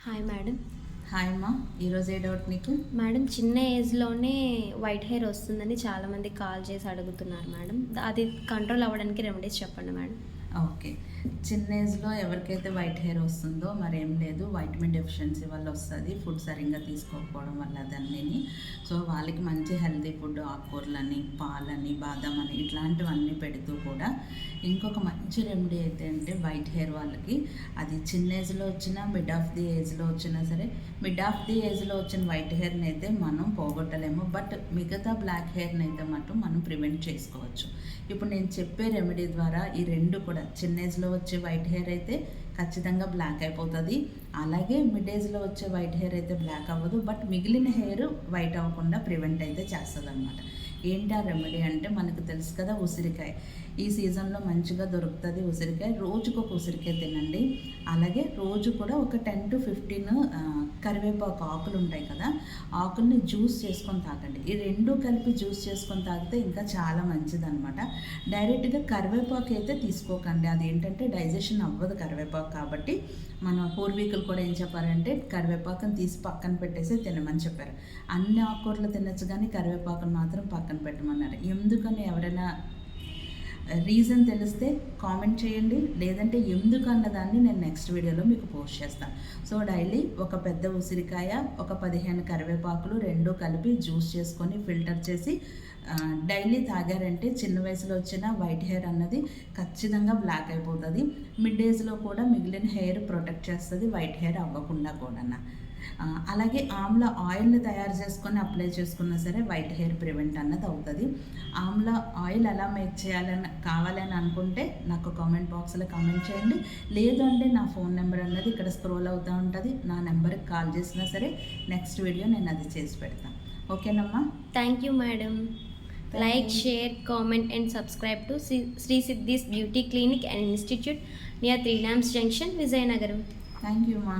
Hi madam. Hi అమ్మా, ఈరోజు ఏ doubt నీకు? మేడం, చిన్న ఏజ్లోనే వైట్ హెయిర్ వస్తుందని చాలామంది కాల్ చేసి అడుగుతున్నారు మేడం. అది కంట్రోల్ అవ్వడానికి రెమెడీస్ చెప్పండి మేడం. ఓకే. చిన్న ఏజ్లో ఎవరికైతే వైట్ హెయిర్ వస్తుందో మరేం లేదు, వైటమిన్ డెఫిషియన్సీ వల్ల వస్తుంది. ఫుడ్ సరిగ్గా తీసుకోకపోవడం వల్ల అదన్నీ. సో వాళ్ళకి మంచి హెల్తీ ఫుడ్, ఆకుకూరలని, పాలని, బాదం అని ఇట్లాంటివన్నీ పెడుతూ కూడా ఇంకొక మంచి రెమెడీ అయితే అంటే వైట్ హెయిర్ వాళ్ళకి, అది చిన్న ఏజ్లో వచ్చినా మిడ్ ఆఫ్ ది ఏజ్లో వచ్చినా సరే, మిడ్ ఆఫ్ ది ఏజ్లో వచ్చిన వైట్ హెయిర్ని అయితే మనం పోగొట్టలేము, బట్ మిగతా బ్లాక్ హెయిర్ని అయితే మాత్రం మనం ప్రివెంట్ చేసుకోవచ్చు. ఇప్పుడు నేను చెప్పే రెమెడీ ద్వారా ఈ రెండు కూడా, చిన్న ఏజ్లో వచ్చే వైట్ హెయిర్ అయితే ఖచ్చితంగా బ్లాక్ అయిపోతుంది, అలాగే మిడ్ ఏజ్లో వచ్చే వైట్ హెయిర్ అయితే బ్లాక్ అవ్వదు, బట్ మిగిలిన హెయిర్ వైట్ అవ్వకుండా ప్రివెంట్ అయితే చేస్తుంది అనమాట. ఏంటి ఆ రెమెడీ అంటే, మనకు తెలుసు కదా, ఉసిరికాయ. ఈ సీజన్లో మంచిగా దొరుకుతుంది ఉసిరికాయ. రోజుకు ఒక ఉసిరికాయ తినండి. అలాగే రోజు కూడా ఒక 10 to 15 కరివేపాకు ఆకులు ఉంటాయి కదా, ఆకుల్ని జ్యూస్ చేసుకొని తాగండి. ఈ రెండు కలిపి జ్యూస్ చేసుకొని తాగితే ఇంకా చాలా మంచిదన్నమాట. డైరెక్ట్గా కరివేపాకు అయితే తీసుకోకండి, అది ఏంటంటే డైజెషన్ అవ్వదు కరివేపాకు. కాబట్టి మన పూర్వీకులు కూడా ఏం చెప్పారంటే, కరివేపాకుని తీసి పక్కన పెట్టేసి తినమని చెప్పారు. అన్ని ఆకుకూరలు తినచ్చు, కానీ కరివేపాకును మాత్రం పక్కన పెట్టమన్నారు. ఎందుకని ఎవరైనా రీజన్ తెలిస్తే కామెంట్ చేయండి, లేదంటే ఎందుకు అన్నదాన్ని నేను నెక్స్ట్ వీడియోలో మీకు పోస్ట్ చేస్తాను. సో డైలీ ఒక పెద్ద ఉసిరికాయ, ఒక 15 కరివేపాకులు రెండు కలిపి జ్యూస్ చేసుకొని ఫిల్టర్ చేసి డైలీ తాగారంటే చిన్న వయసులో వచ్చిన వైట్ హెయిర్ అన్నది ఖచ్చితంగా బ్లాక్ అయిపోతుంది. మిడ్ ఏజ్లో కూడా మిగిలిన హెయిర్ ప్రొటెక్ట్ చేస్తుంది, వైట్ హెయిర్ అవ్వకుండా కూడా. అలాగే ఆమ్లా ఆయిల్ని తయారు చేసుకొని అప్లై చేసుకున్నా సరే వైట్ హెయిర్ ప్రివెంట్ అన్నది అవుతుంది. ఆమ్లా ఆయిల్ ఎలా మేక్ చేయాలని కావాలని అనుకుంటే నాకు కామెంట్ బాక్స్లో కామెంట్ చేయండి, లేదు అంటే నా ఫోన్ నెంబర్ అన్నది ఇక్కడ స్క్రోల్ అవుతూ ఉంటుంది, నా నెంబర్కి కాల్ చేసినా సరే నెక్స్ట్ వీడియో నేను అది చేసి పెడతాను. ఓకేనమ్మా? Thank you madam. Like, share, comment and subscribe to Sri Siddhi's Beauty Clinic and Institute near 3 Lamps Junction, Vizianagaram. Thank you, Ma.